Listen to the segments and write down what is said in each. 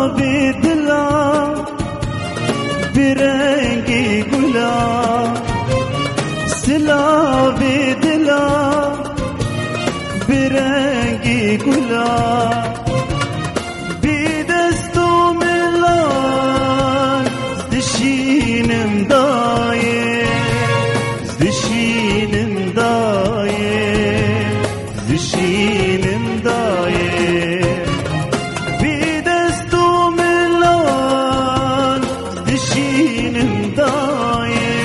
بدلا برنگی گلا سلا بدلا برنگی گلا بدستو ملان دشینم دایه دشینم دایه دشینم دایه بدستو ملان دشینم دایه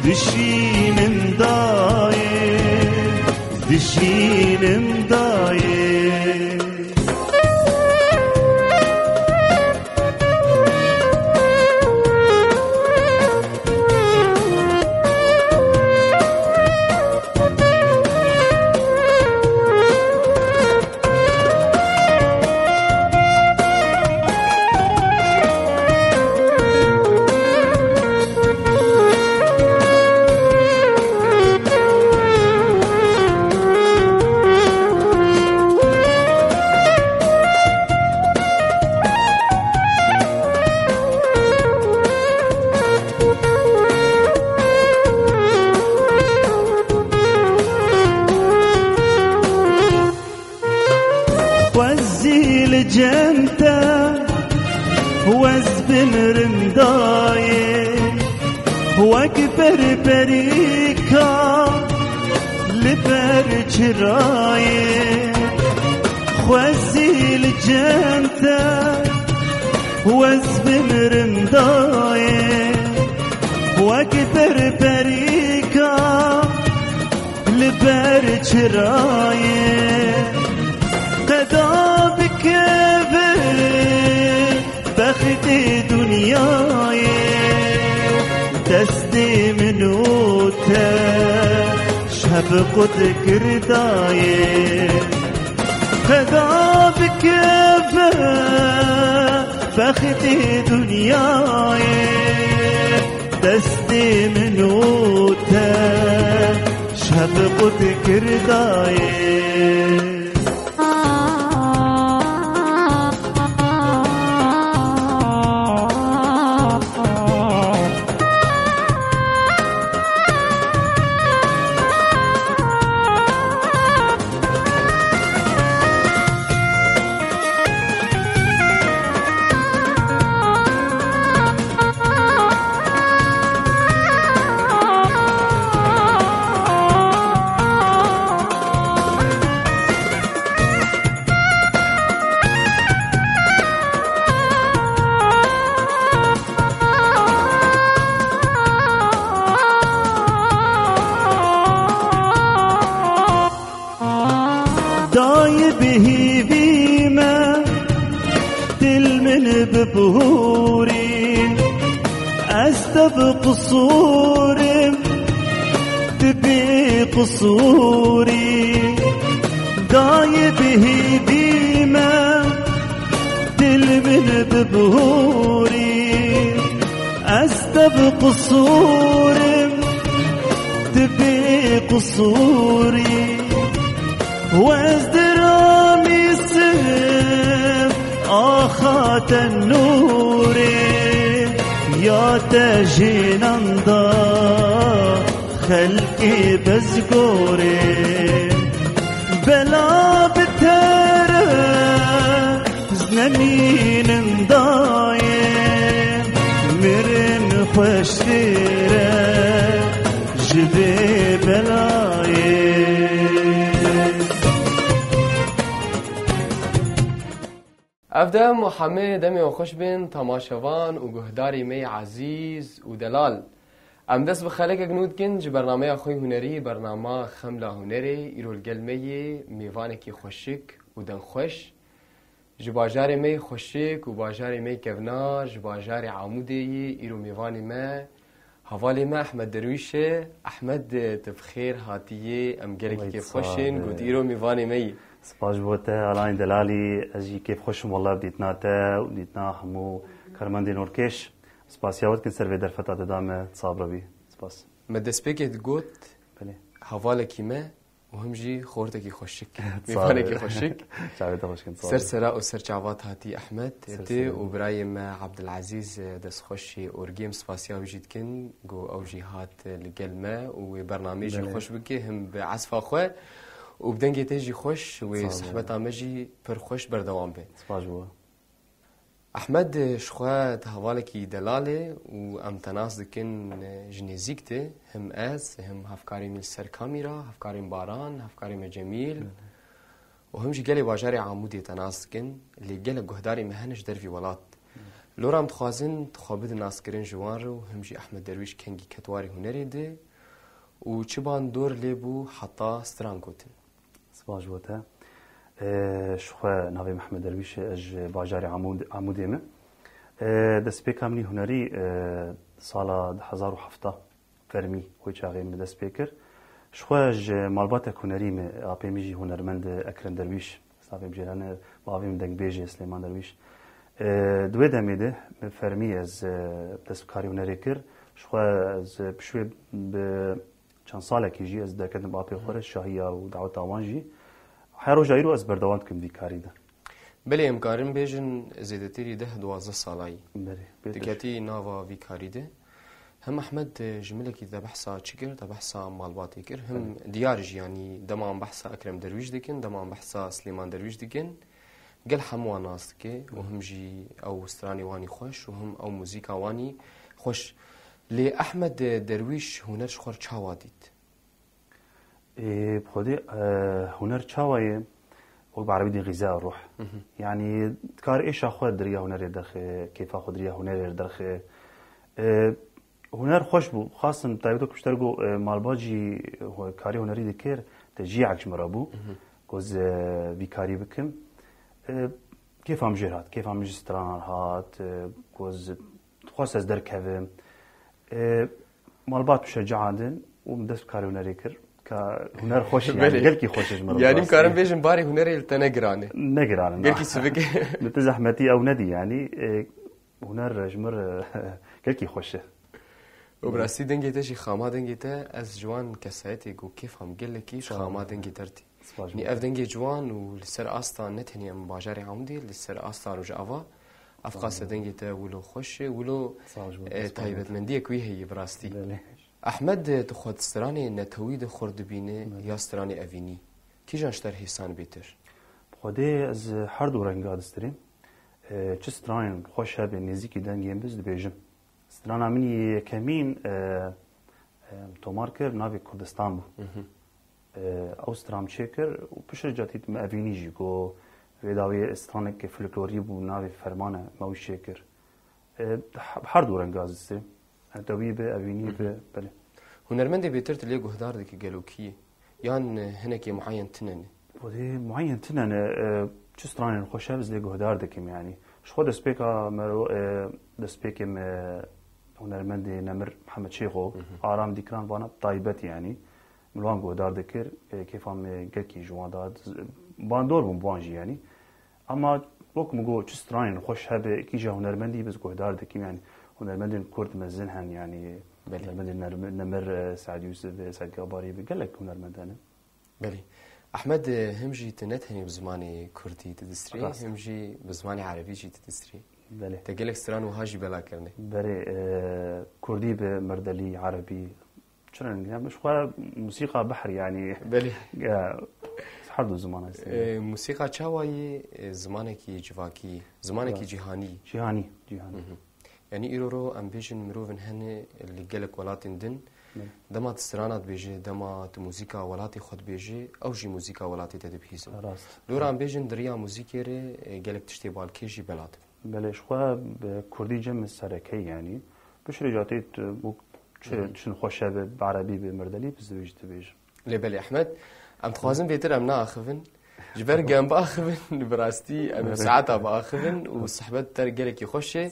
دشینم دایه دشینم دایه وزيل جنته وزبن رندايه وكبر بريكا لبر جرايه وزيل جنته وزبن رندايه وكبر بريكا لبر جرايه قدا بكبر بخت دنیای دست منوته شب قد کردای قدا بكبر بخت دنیای دست منوته شب قد کردای دای بهی بیمه دل من ببهوری از تب قصورم تبي قصوري دای بهی بیمه دل من ببهوری از تب قصورم تبي قصوري وازدرامي سم آخات النور يا تجيناندا خلقي بزقوري بلا بتره زنمين دايم مرن خوشتره جبه بلايه افده محمد دمی و خوش بین تماشاوان و گهداری می عزیز و دلال ام دست بخلق اگنود کن جه برنامه خوی هنری برنامه خمله هنری ایرول گلمه میوانه کی خوشک و دن خوش جه باجار می خوشک و باجار می کونار جه باجار عمودی ایرو میوانی ما حوالی ما احمد درویشه احمد تبخیر هاتیه ام گلک کی خوشین گود ایرو میوانی می سپاس بوته علای دلالی اجی کیف خوشم والله بدیتنا تا و بدیتنا همو کرماندی نورکش سپاس یاوت کن سر در فتات دام صابر بی سپاس مدسپیکت گوت بله حواله کیمه وهم جي خورتكي خوشك ميفانكي خوشك شعبت خوش كنت سر سراء وسر جعبات هاتي أحمد تي وبرايم عبد العزيز دس خوشي أورجيم سباسيا بجيت كن جو أو جهات القلمة وبرنامج خوش بكي هم بعصفة خواه وبدنجي تيجي خوش وصحبت عمجي پر خوش بردوام بي سباش بوا أحمد شخوا تهوالكي دلالة وأم تناس دكن جنيزيكتي هم هم هفكاري من سر كاميرا هفكاري من باران هفكاري من جميل وهم جي قالي واجاري عمودي تناس دكن اللي قالي قهداري مهنش در في ولات لورا متخوازن تخابد الناس كرين جوان رو هم جي أحمد درويش كنجي كتواري هنري دي وچبان دور ليبو حتى سترانكوتن سباش بوا شخوا ناوی محمد درویش اج باجاری عمودی من دست پیکم نی هنری سال 2007 فرمی کوی چاقی من دست پیکر شخوا اج مالبات هنری من آپیمیجی هنرمند اکرم درویش سافیم جیرانه باویم دنگ بیجی سلیمان درویش دوی دمیده فرمی از دست کاری هنری کر شخوا از بشوی به چند ساله کیجی از دکتن با آپی خورش شاهیا و دعوت آوانجی حيرو جايرو از بردوان كم دي كاري ده بلي امكارن بيجن زيدتيري ده 12 سالاي بلي دكاتي نافا في كاري ده هم احمد جملكي ده بحثا تشكر ده بحثا مالباتي كر هم ديارج يعني دما بحثا اكرم درويش دكن دما بحثا سليمان درويش دكن قال حموا ناس كي وهم جي او استراني واني خوش وهم او موزيكا واني خوش لي احمد درويش هنر شخور چاواديت بخودي هنر چاوایه و بعربی دی غذاء الروح يعني كار ايش اخو دريا هنر درخ كيف اخو دريا هنر درخ هنر خوش بو خاصه تايبتو كشترغو مالباجي هو كاري هنري دكير تجي عكش مرابو كوز بيكاري بكم كيف ام جيرات كيف ام جستران هات كوز خاص از دركه مالبات بشجعادن ومدس كاري هنري كر كهنر خوش يعني قلكي خوش جمرة يعني مكارن بيجن باري هنري التنقرانه نقرانه قلكي سبك متزحمتي او ندي يعني هنر جمر قلكي خوشه وبراسي دنگي تشي خاما دنگي تا از جوان كسايتي جو كيف هم قلكي خاما دنگي ترتي ني اف دنگي جوان ولسر استا نتني ام باجاري عمدي لسر استا رجعوا افقاس دنگي تا ولو خوش ولو تايبت منديه كوي هي براستي احمد تخوت استراني نتويد خردبينه يا استراني افيني كي جانشتر حسان بيتر خودي از هر دو رنگ استرين چه استران خوش به نزيكي دنگيم بز دبيجم استرانا مني كمين توماركر نافي كردستان بو اوسترام چيكر و پشر جاتيت م افيني جي گو ويداوي استرانك فلكلوري بو نافي فرمانه موي شيكر هر دو رنگ استرين توی به افینی به بله هنرمند بيتر تلي جهدار دك جالوكي يان هناك معين تنن ودي معين تنن چستران خوشا بز لي جهدار دكم يعني شو دسبيكا مرو دسبيكم هنرمند نمر محمد شيخو آرام ديكران وانا طيبت يعني ملوان جهدار دكر كيف هم جاكي جوان داد باندور بوانجي يعني اما وقت مگو چستران خوشا به کی جا هنرمندی بز جهدار دكم يعني هنرمند كرد مزنهن يعني هنرمند نمر سعد يوسف سعد قباري بقول لك هنرمند انا بلي احمد همجي تنتهني بزماني كردي تدستري همجي بزماني عربي جي تدستري بلي تقلك ستران وهاجي بلا كرني بلي كردي بمردلي عربي شلون يعني مش موسيقى بحر يعني بلي حردو زمانه موسيقى چاوي زمانك جواكي زمانك جهاني يعني إيرورو أم بيجن مروفن هن اللي جالك ولاتين دن دما تسترانات بيجي دما موسيقى ولاتي خد بيجي أو جي موسيقى ولاتي تدبيزن لورا أم بيجن دريا موسيقى جالك تشتي بالكيجي بلات بلش خوا بكردي جم السركي يعني بشري جاتيت بو شنو خوشة بعربي بمردلي بزوج تبيج لي بلي أحمد أم تخوازن بيتر أم ناخذن جبر جنب باخذن براستي أم ساعتها باخذن والصحبات تر جالك يخشه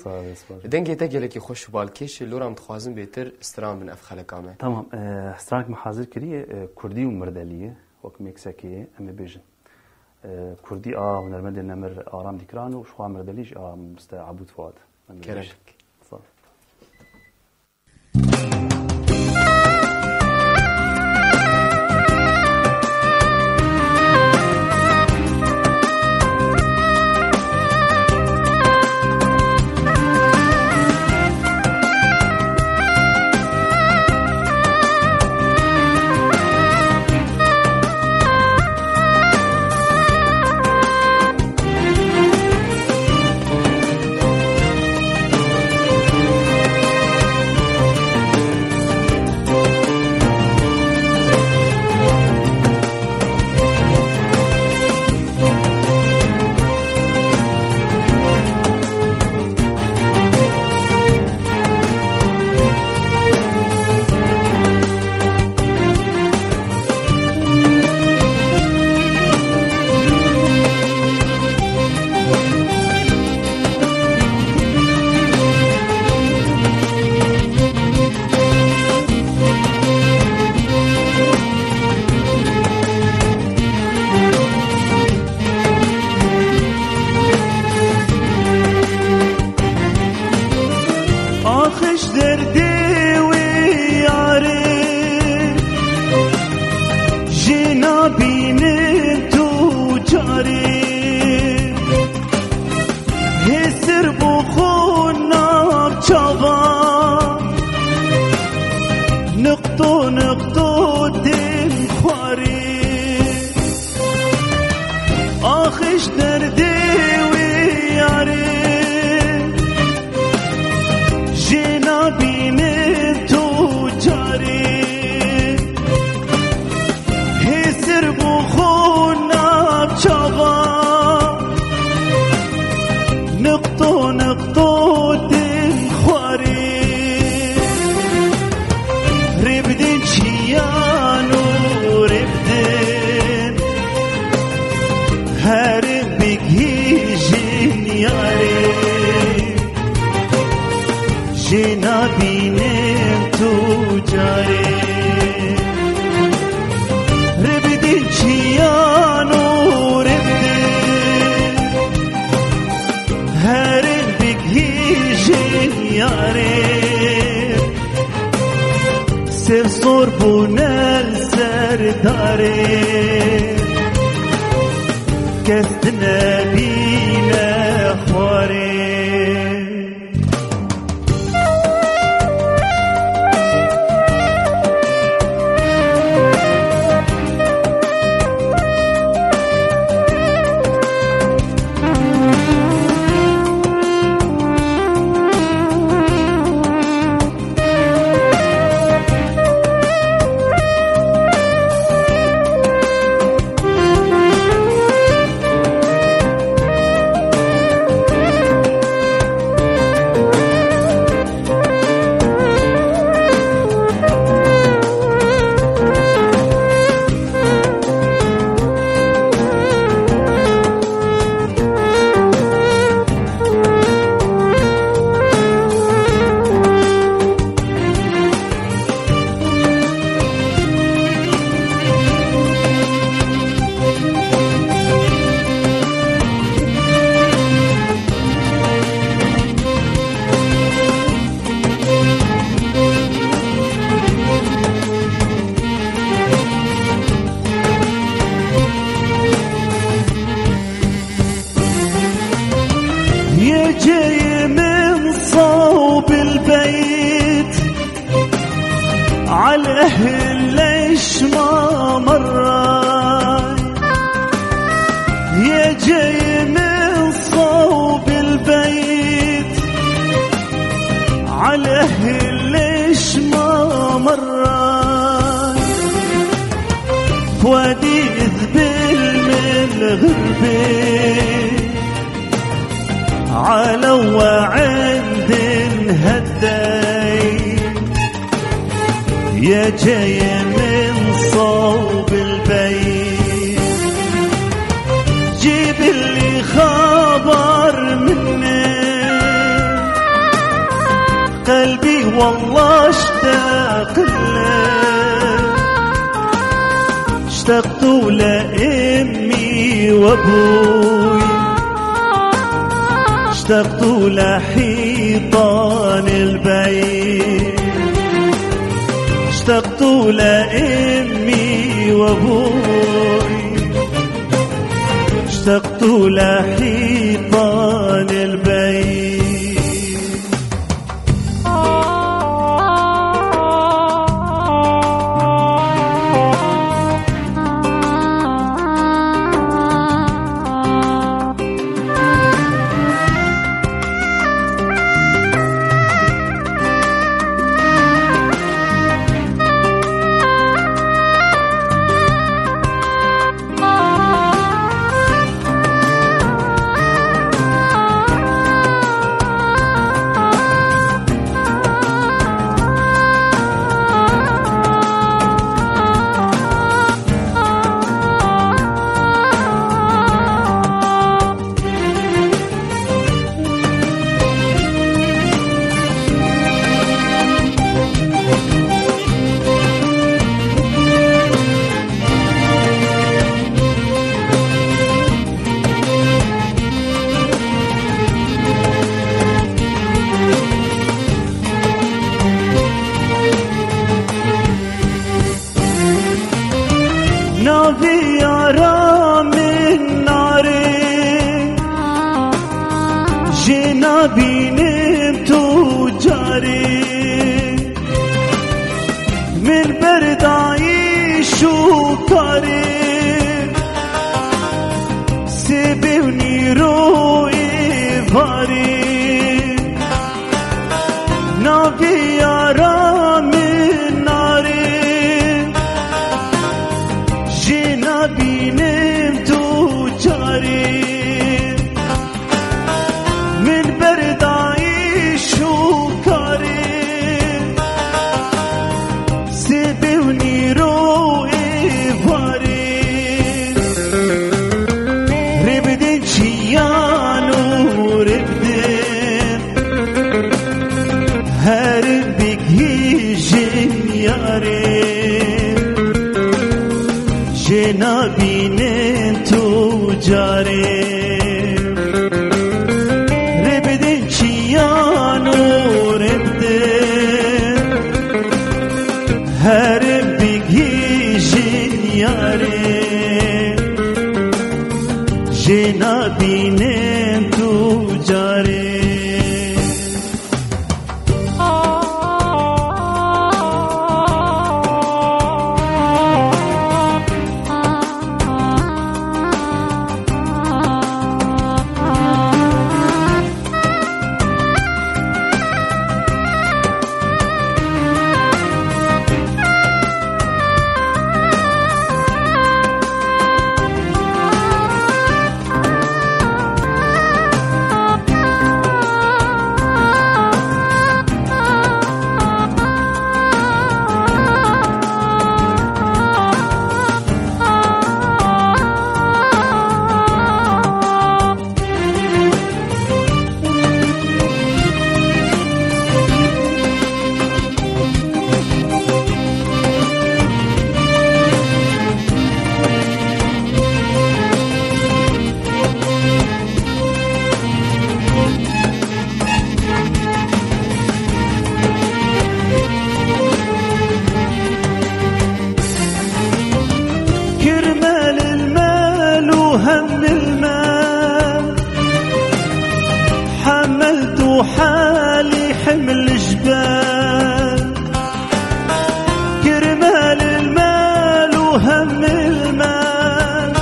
دنجي تجالك يخش بالكيش اللي رام تخوازن بيتر استران بن أفخلة كامل تمام استرانك محاضر كريه كردي ومردلية وك مكسكية أم بيجن كردي هنرمند نمر آرام ديكران وشوا مردليش مستعبود فؤاد كرمك نقطة خواري ربدين شيانو ربدين هاربك هيجين ياري جينا بينين تجاري ربدين شيانو ربدين هاربك هيجين ياري سر صربونا السرداري كستنا بينا خواري جاي من صوب البيت على أهل ليش ما مرة يا جاي من صوب البيت على أهل ليش ما مرة وادي ذبل من الغربة على وعند هداي يا جاي من صوب البيت جيب اللي خبر مني قلبي والله اشتاق له اشتقت لأمي وابوي اشتقت لحيطان البيت اشتقت لأمي وابوي اشتقت لحيطان البيت نافي يارا من ناري جينا بنمت وجاري من برد عيش وطريق سيبوني روحي فاري نافي يارا من ناري جينا بنمت وجاري من جنابين تجاري ربدين شيانو ربدين هرب بيجي جنياري جنابين تجاري هم المال حملت حالي حمل جبال كرمال المال وهم المال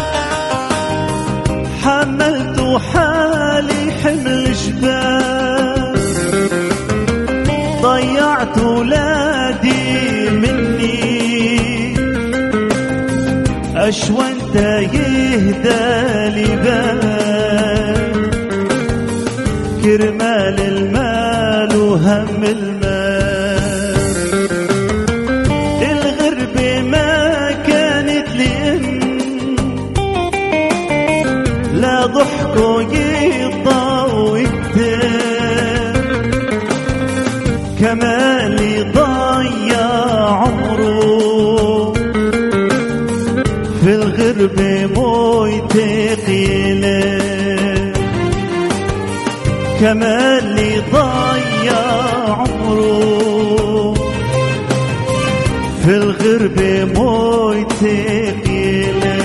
حملت حالي حمل جبال ضيعت ولادي مني أشوانت يهدى لي بال كرمال المال وهم المال الغربة ما كانت لي لا ضحكوا يضاوي كتير كمالي ضيع عمره في الغربة موت قيلة كمالي ضيع عمره في الغربة موت قيلة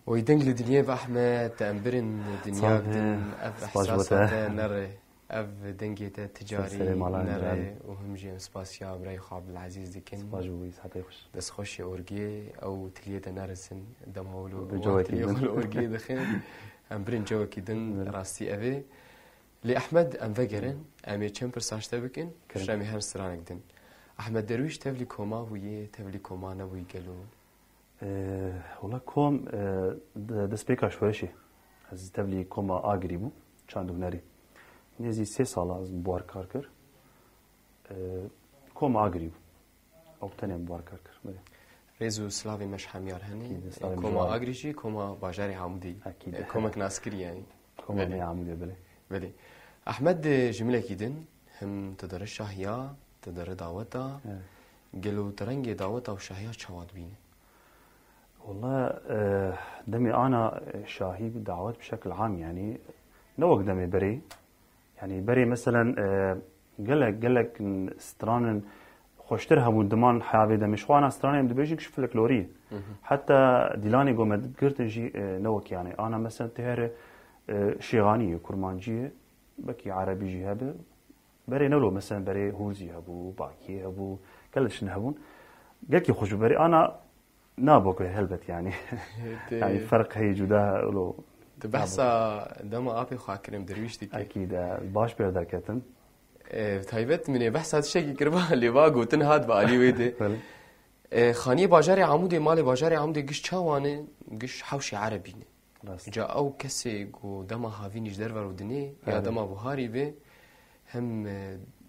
ويدنج لدنيا بأحمد تأمبرن دنيا بدن أف إحساسات نرى أف دنجة تجاري نرى وهم جيم سباسيا براي خاب العزيز دكين سباجوي ساعتي خوش دس خوش أورجي أو تلية نرسن دم هولو بجواتي يقول أورجي دخين أمبرن جوا كيدن راستي أبي لأحمد أم فجرن أمي تشمبر ساشتا بكن كشامي هم سرانك دن أحمد درويش تبلي كوما ويه تبلي كوما نوي قالوا والله كوم دست بيكا شويشي از تبلي كوما آگريبو چاندو ناري نزي 3 سال از بوار کار کر كوما آگريبو او تنم بوار کار کر ريزو سلافي مش حميار هني كوما آگريشي كوما باجاري عمودي كوما كناسكري يعني كوما مي عمودي بلي أحمد جملة كيدن هم تدر الشاهية تدر دعوتا قالوا ترنجي دعوتا وشاهية شواد بينه والله دمي أنا شاهي بالدعوات بشكل عام يعني نوق دمي بري يعني بري مثلا قالك ستران خوشترها مودمان حيابي دمي شو أنا ستراني بدي بيجي كشف الكلورية حتى ديلاني قوم قرت نجي نوك يعني أنا مثلا تهر شيغانية كرمانجية بكي عربي جهابه بري نولو مثلا بري هوزي هبو باكي هبو كلش نهبون قالك خوش بري أنا نابوك هلبت يعني يعني فرق هي جدا لو بحثا دما أبي خاكرم درويش ديك أكيد باش بيردر كتن تايبت من بحث هذا الشيء كربا اللي باقو تنهاد بقالي ويدي خانية باجاري عمودي مالي باجاري عمودي قش شوانه قش حوشي عربي جا أو كسي جو دما هافينيش درور ودني يا دما بوهاري به هم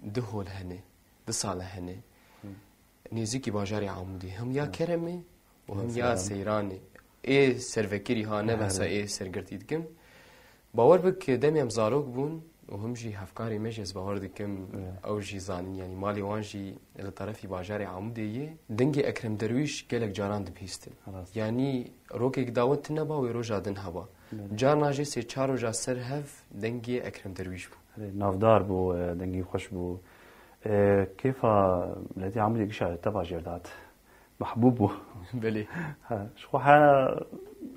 دهول هني دصالة هني نيزيكي باجاري عمودي هم يا كرمي وهم يا سيراني اي سرفكيري ها نبسا اي سرگرتي دكم باور بك دمي مزاروك بون وهم جي هفكاري مجز باور دكم او جي زانين يعني مالي وانجي لطرفي باجاري عمودي دنگي اكرم درويش قالك جاران دبيستن يعني روكي داوت نبا ويروجا دن هبا جارنا جي سي چارو جا سر هف دنگي اكرم درويش بو نافدار بو دنگي خوش بو كيف الذي عمودي قشا تبع جردات محبوب بو بلي شو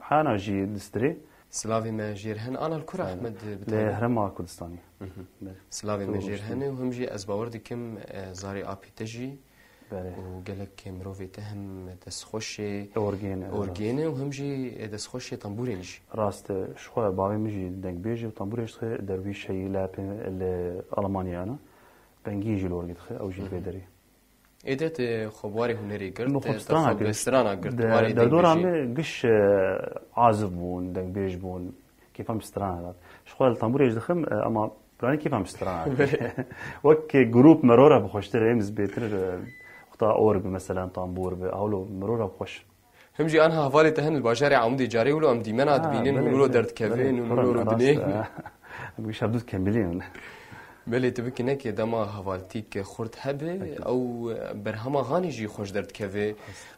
حانا جي دستري سلافي ماجيرهن انا الكره احمد لهرما كردستاني سلافي ماجيرهن وهم جي ازباوردي كم زاري ابي تجي وقالك مروفي تهم دسخوشي اورجين وهم جي دسخوشي طنبوري نجي راست شو بابي مجي دنگ بيجي وطنبوري شخ درويش هي لا المانيا انا بنجيجي الاورجين او جي بيدري ايدت خباري هنري قرت بسترانا قرت دور عم قش عازف بون دنگ بيج بون كيف عم بسترانا شو الطنبوري يدخم اما براني كيف عم بسترانا وك جروب مرورة بخوشتر امز بيتر اخطا اورج مثلا طنبور باولو مرورة بخوش هم جي انها هفالي تهن الباجاري عمودي جاري ولو ام ديمنا دبينين ولو درد كافين ولو ردنين مش هبدوت كملين بله تبكي نكي دما هفالتيك خورت هبه او برهما هاني جي خوش درد كافي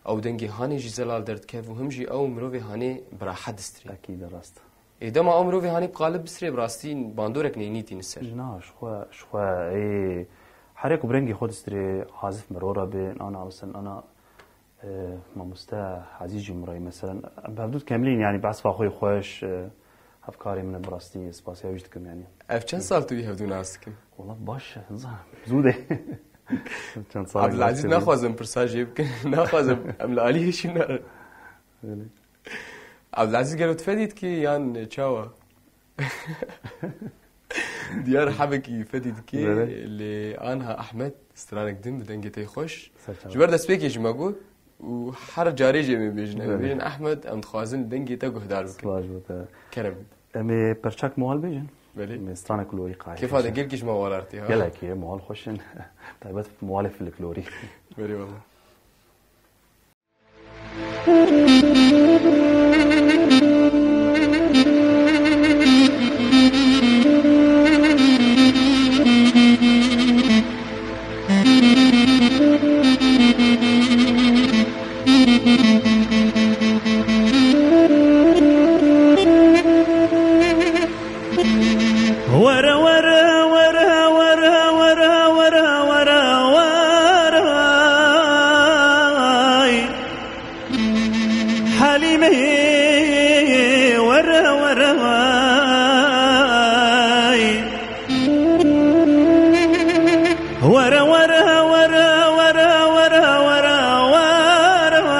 او دنگي هاني جي زلال درد كافي وهم جي او مروفي هاني براحة دستري اكيد راست دما او مروفي هاني بقالب بسري براستين باندورك نينيتي نسر نا شو اي حريك برنجي خود استري عازف مرورة بين انا مثلا انا ما مستا عزيزي مراي مثلا بهدود كاملين يعني بعصف اخوي خوش افكاري من براستي سباسيا وجدكم يعني اف كم سال تو يهدو ناسكم والله باش نظام زوده كم سال عبد العزيز ناخذ برساج يمكن ناخذ املا عليه شي عبد العزيز قالوا تفديت كي يان تشاوا ديار حبكي فديت كي اللي انها احمد استرانك دم دنجتي خوش جبر دسبيكي جماغو وحر جاري جمي بيجن احمد ام تخازن دنجي تا غدار كرم امي برشاك موال بيجن بلي مسترانا كلوري قاعد كيف هذا قلكش موالارتي ها قالك يا موال خوشن طيبات موالف في الكلوري بلي والله ورا ورا ورا ورا ورا ورا ورا ورا حليمي ورا ورا ورا ورا ورا ورا ورا ورا ورا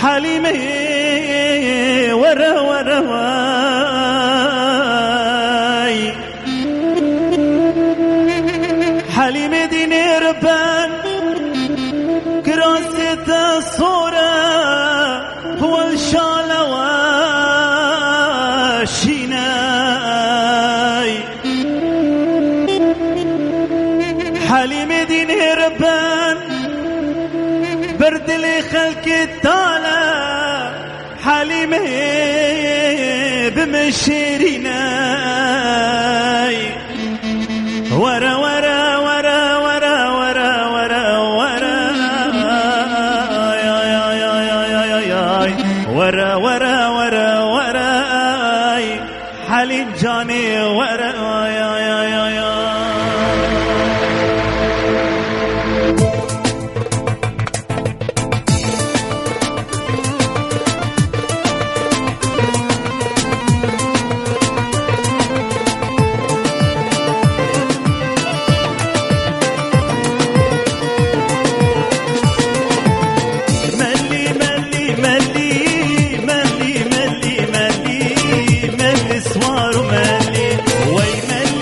حليمي ورا ورا حليمي ديني ربان كراسة الصورة هو الشالة وشيناي حليمي ديني ربان برد لي خلق الطالة حليمي بمشيريناي ورا ورا ورا ورا ورا ورا ورا يا يا يا يا يا يا ورا ورا ورا ورا حليم جاني ورا يا يا يا يا ملي سوار ملي وي ملي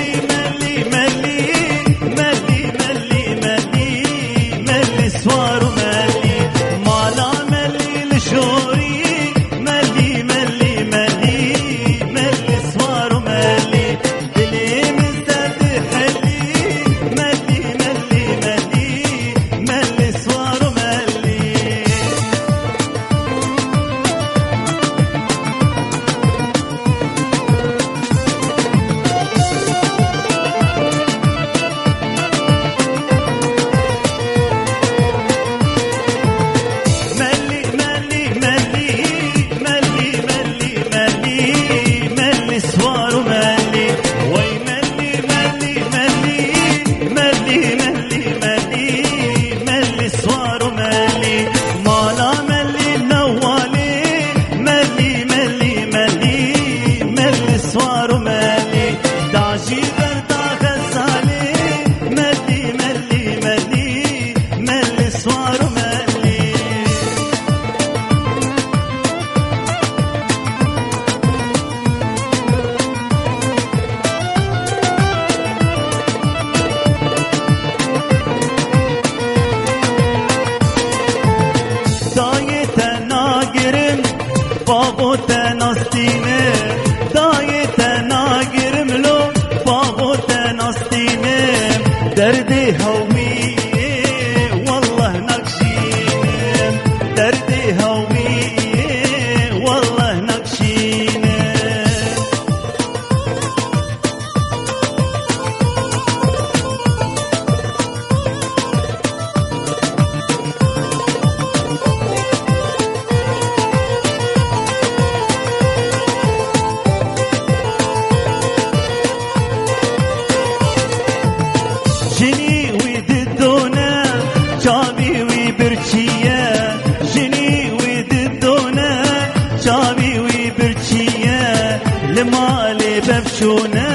لمالي ببشونه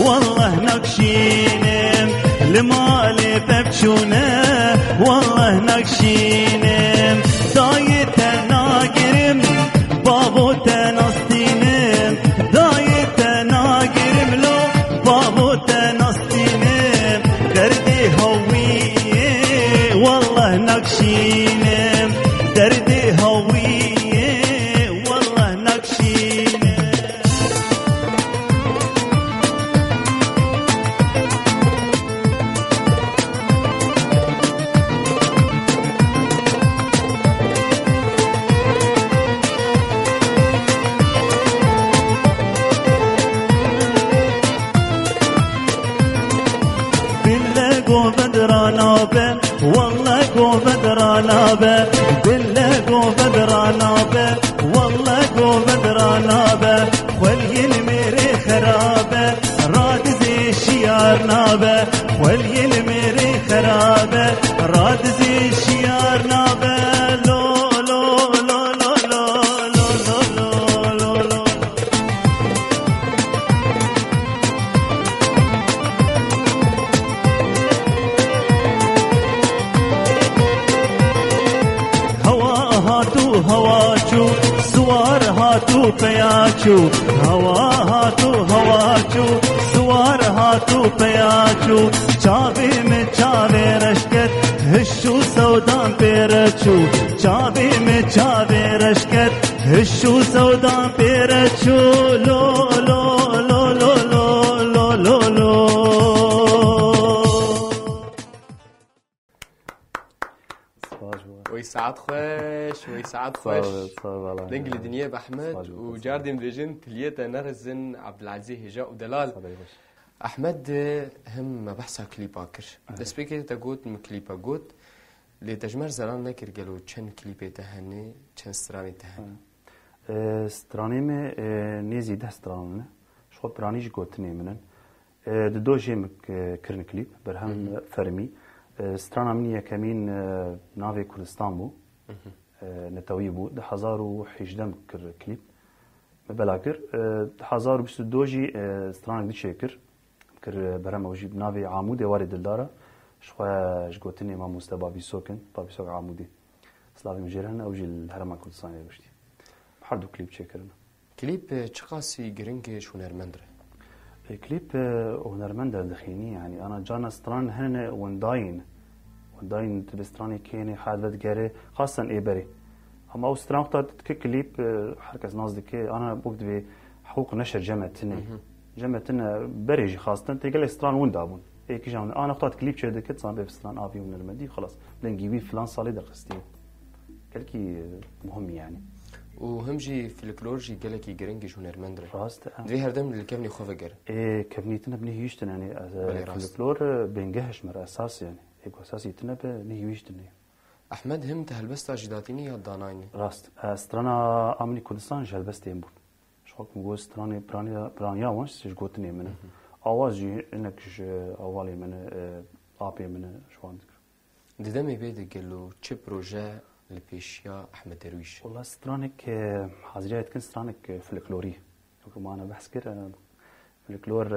والله نقشينم لمالي ببشونه والله نقشينم دايت ناقرم بابو تنصتينم دايت ناقرم لو بابو تنصتينم دردي هويه والله نقشينم دردي هويه والله نقشينم قو بدرانابه والله قو بدرانابه بالله قو بدرانابه والله قو بدرانابه ولي الميري خرابه راد زي شيار نابه ولي الميري خرابه راد زي شيار نابه لو لو لو لو لو لو لو لو لو هواچو سوار هاتو پیاچو هوا هاتو هواچو سوار هاتو پیاچو چاوی میں چاوی رشکت ہشو سودان پیرچو چاوی میں چاوی رشکت ہشو سودان پیرچو لو لو لو لو لو لو لو لو ويسعد خوش ويسعد خوش دنقل الدنيا بأحمد وجاردي مدرجن تليتا نرزن عبد العزيز هجاء ودلال أحمد هم بحثا كليبا كرش دس بيكي تقوت مكليبا قوت لتجمر زلان نكر قالوا چن كليبي تهني چن ستراني تهني ستراني مي نيزي ده ستراني شو برانيش قوتني منن دو جيمك كرن كليب برهم فرمي سترانا مني كمين نافي كردستان بو نتاوي بو ده 1018 كر كليب مبلاكر 1022 جي سترانا دي شكر كر برام وجي نافي عمود وارد دلدارا شويه جوتني ما مستبابي سوكن بابي سوق عمودي سلافي مجرهن اوجي الهرم كردستان وشتي بحردو كليب شكرنا كليب تشقاسي جرينج شو نرمندر كليب هنرمند دخيني يعني أنا جانا ستران هنا ونداين تبستراني كيني حاد ودجاري خاصة إيبري أما أو ستران قطعت كليب حركة نازدك أنا بوقت في حقوق نشر جمعتنا بريجي خاصة تيجي ستران وندابون إيه كيجان أنا قطعت كليب شيء دكت صار بستران أبي ونرمندي خلاص بنجيبي فلان صالي درقستي كلكي مهم يعني وهمجي فلكلورجي قالكي جرينجي شو نرمندر راست دي هردم اللي كمني خوفجر إيه كفنيتنا بنهيشتن يعني فلكلور بنجهش مر أساس يعني إيه أساسي تنا بنهيشتن أحمد هم تهلبستا جداتيني يا دانايني راست استرانا أمني كردستان جلبست ينبون شوك مقول استراني برانيا وانش سجوتني منه أوازي إنك أولي من أبي من شو عندك دمي بيدك قالوا تشي بروجا البيشيا أحمد درويش والله سترانك حاضرية تكون سترانك فلكلوري وكما أنا بحث كده فلكلور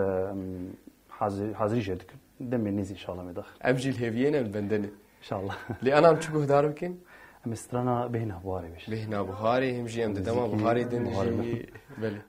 حاضري جدك دمي نيزي إن شاء الله مدخل أبجي الهيفيين البندنة إن شاء الله لي أنا مشبه داروكين أم سترانا بهنا بوهاري بيش بهنا بوهاري همجي أم دما بوهاري دنجي بلي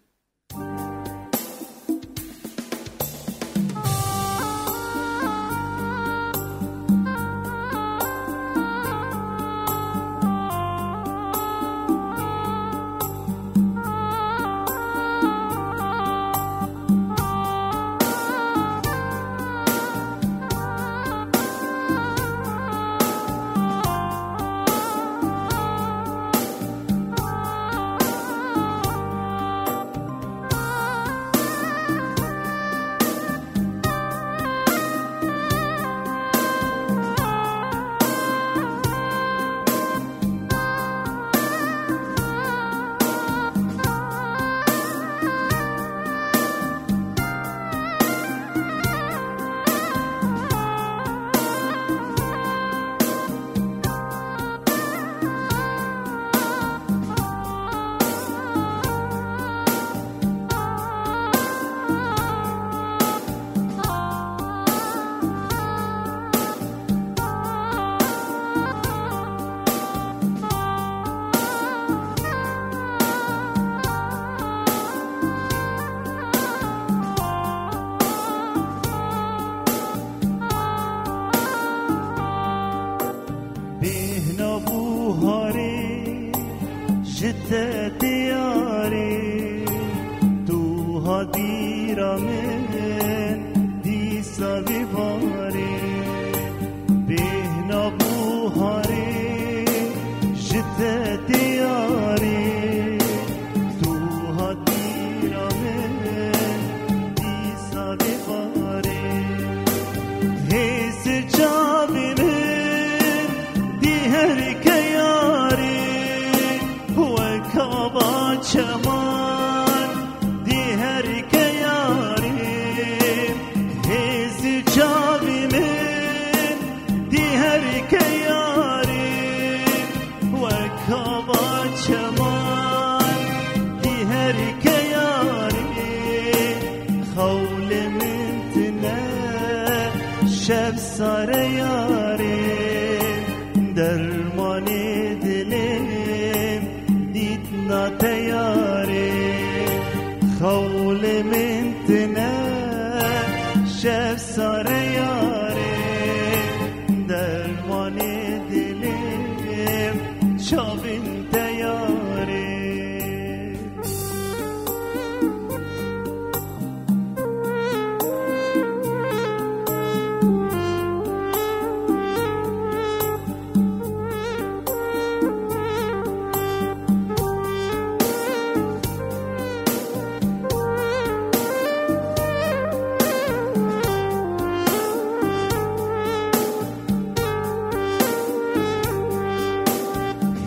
هاديرا من دیسا بیواری بهنا بوهاری جته دیاری تو هادیرا من دیسا بیواری حیث جابی من دیهر که یاری و کابا چمان دیهر که یاری حیث جابی من دیهر که یاری و کابا چمان دیهر که یاری خول من تنه شب سر یاری درمان دلم دید ناتیاری خول من تنه شب سر یاری درمان دلم چاوین تیاری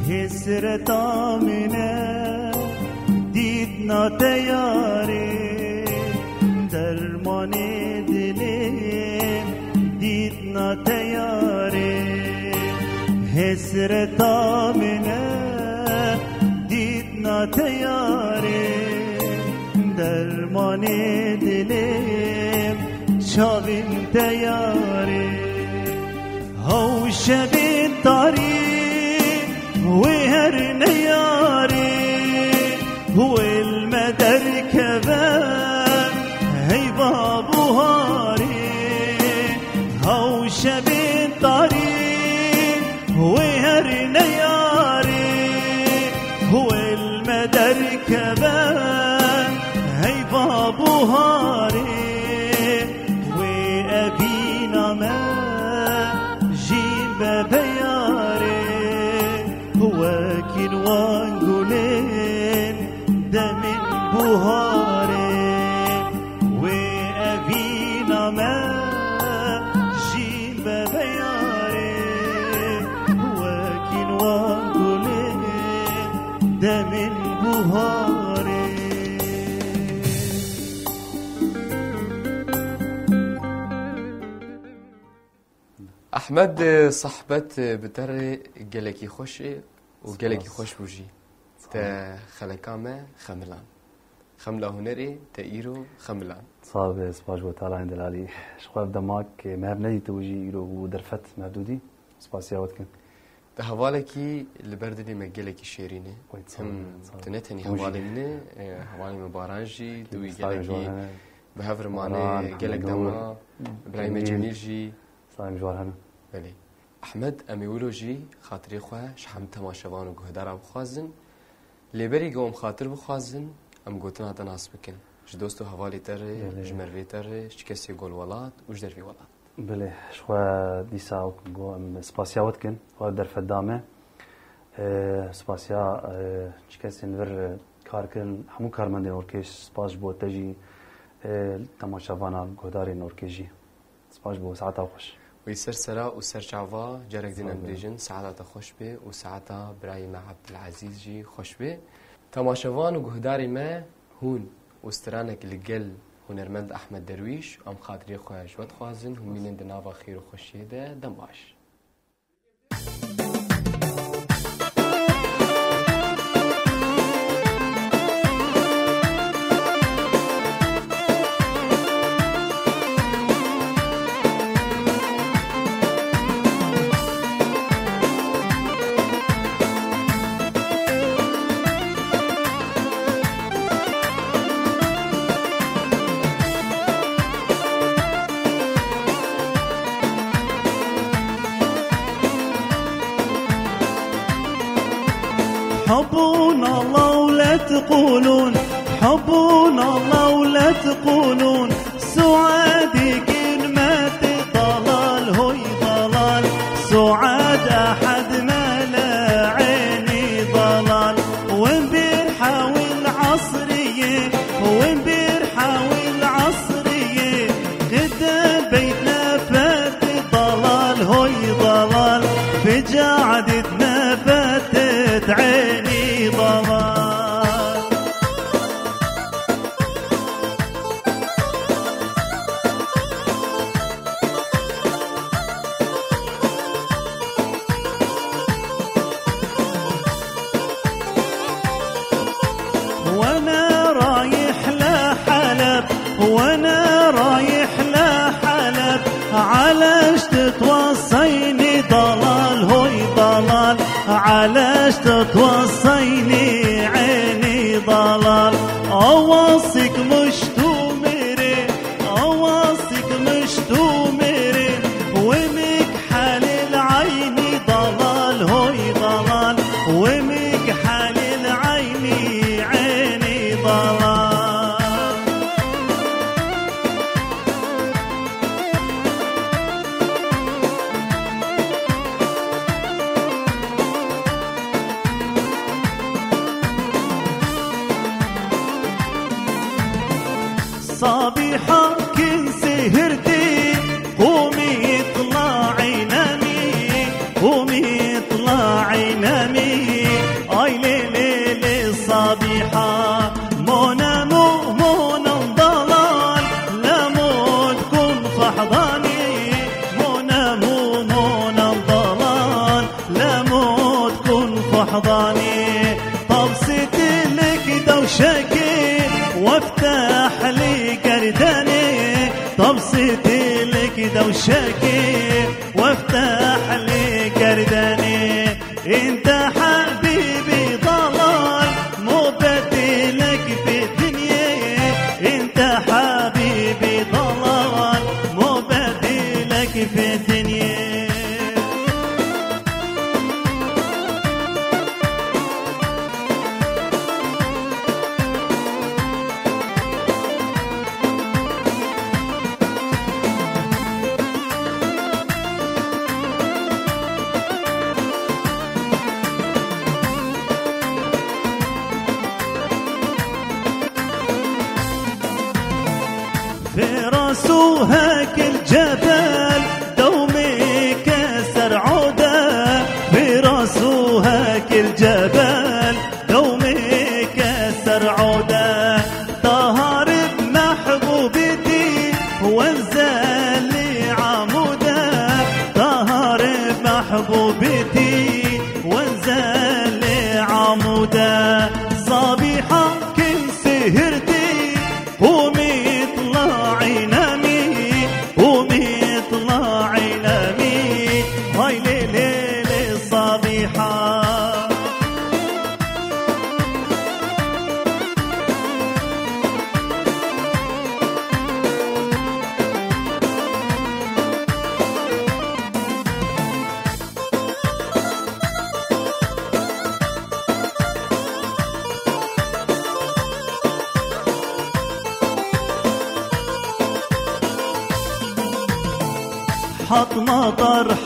حسرت آمینه دید ناتیاری درمان دلم دید ناتیاری حسرت آمینه دید ناتیاری درمان دلم چاوین تیاری هاو شبین تاری وهر نياري هو المدر كباب هي بابو هاري هاو شبين طاري وهر نياري هو المدر كباب هي بابو هاري وأبينا ما جيب بياري وكن وانقولين دمن بوهاري وأبينا ما جيب بياري وكن وانقولين دمن بوهاري احمد صحبت بتر گلکی خوش و گلکی خوش بوجی تا خلکامه خملان خملا هنری تا ایرو خملان صاب سپاس بو تعالی دلالی شخواب دماک مهر ندی توجی ایرو و درفت مردودی سپاسیاوت کن ده حوالکی لبردلی مگلکی شیرینه هم تنتنی حوالی منه حوالی مبارانجی دوی گلکی به هفر مانه گلک دما ابراهیم جمیل جی صایم جوار هنو بله احمد امیولو جی خاطری خواه شحم تماشوان و گهدار بخوازن لیبری گوم خاطر بخوازن ام گوتن هاتا ناس بکن جدوستو حوالی تره جمروی تره شکسی گل ولاد و جدروی ولاد بله شخوا دیسا و گو ام سپاسیاوت کن و درفت دامه سپاسیا شکسی نور کار کن همو کارمنده نورکش سپاس بو تجی تماشوانا گهداری نورکشی سپاس بو ساعتا خوش ويسر سرا وسر شعوا جارك دينا بريجن ساعتا خوش به وساعتا برايم عبد العزيز جي خوش به تماشوان وجهداري ما هون وسترانك لقل هنرمند احمد درويش ام خاطري خويا جواد خوازن هم من دنافا خير وخشيده دماش حبونا الله ولا تقولون تحبون الله ولا تقولون سعادي كلمة ضلال هوي ضلال سعاد أحد ما لا عيني ضلال وين بيرحاوي العصرية وين بيرحاوي العصرية غدا بيتنا فات ضلال هوي ضلال في جعدتنا فاتت عيني ضلال وانا رايح لحلب وانا رايح لحلب علاش تتوصيني ضلال هوي ضلال علاش تتوصيني عيني ضلال اوصيك مش تمري اوصيك مش تمري ومك حلل عيني ضلال هوي ضلال ومك حلل عيني عيني ضلال صبيحة كن سهرتي قومي اطلعي نامي قومي اطلعي نامي اي ليلي صبيحة مونا مونا ضلال لا موت كن فحضاني مونا مونا ضلال لا موت كن فحضاني طبست لك دوشكي وافتح لي قرداني طبست لك دوشكي وافتح لي قرداني انت حبيبي ضلال مو بديلك في الدنيا انت حبيبي ضلال مو بديلك في الدنيا في راسوهاك الجبل دومي كسر عوده في راسوهاك الجبل دومي كسر عوده طهر بمحبوبتي وانزل لي عموده طهر بمحبوبتي وانزل لي عموده صبيحة كن سهرتي قومي اطلعي نامي قومي اطلعي نامي هاي ليلي صبيحة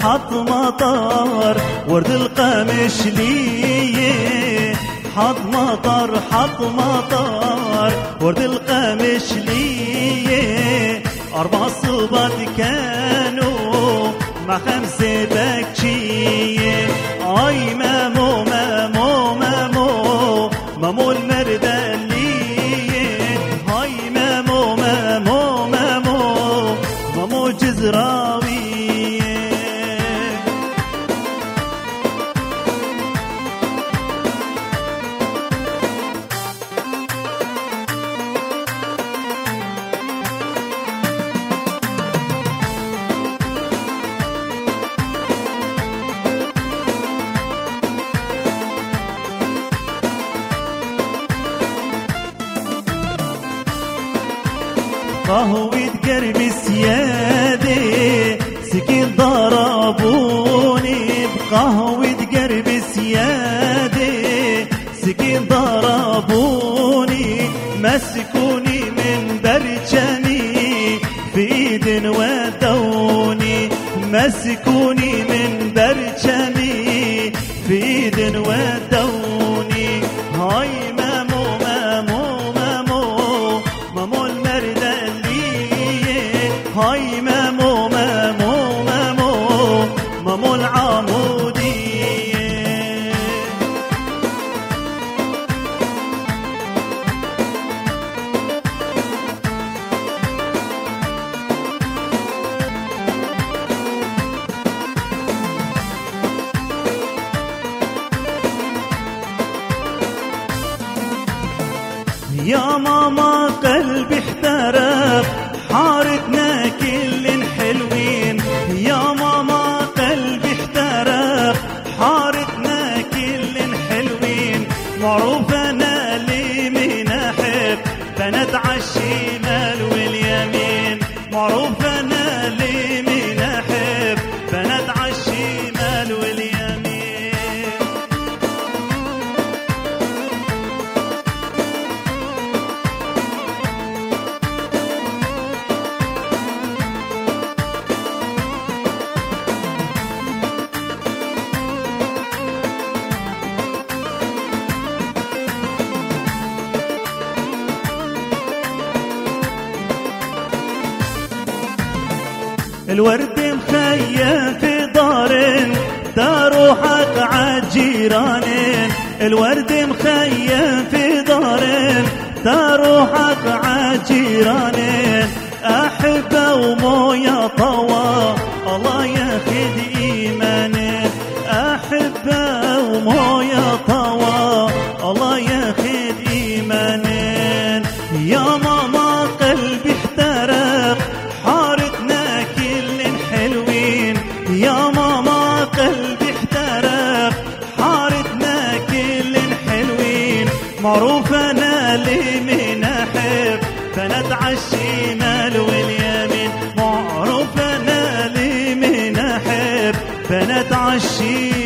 حط مطر ورد القمش ليه حط مطر ورد القمش ليه 4 صبات كانوا مع 5 بكشية اي مامو مامو مامو مامو المردة ليه هاي مامو مامو مامو مامو جزراوي قهوة قرب سيادة سكين ضربوني بقهوة قرب سيادة سكين ضربوني ما مسكوني من برجمي في ايد ودوني، مسكوني من برجمي في ايد ودوني. هاي مامو مامو مامو مامو المردلية، هاي مامو مامو مامو مامو العمودية. يا ماما قلبي احترق، حارتنا كل حلوين. يا ماما قلبي احترق، حارتنا كل حلوين. معروف انا اللي من احب بنات عالشمال واليمين. معروف انا اللي من احب بنات عالشمال واليمين. الورد مخيم في دارين، دارو حق عالجيرانين. الورد مخيم في دارين، دارو حق عالجيرانين. أحبه ومويا طوا الله ياخد إيمانين. أحبه ومويا طوا الله ياخد إيمانين. يا ماما قلبي احترق، حارتنا كل حلوين. يا ماما قلبي احترق، حارتنا كل حلوين. معروف انا اللي من احب بنات عالشمال واليمين. معروف انا اللي من احب بنات عالشمال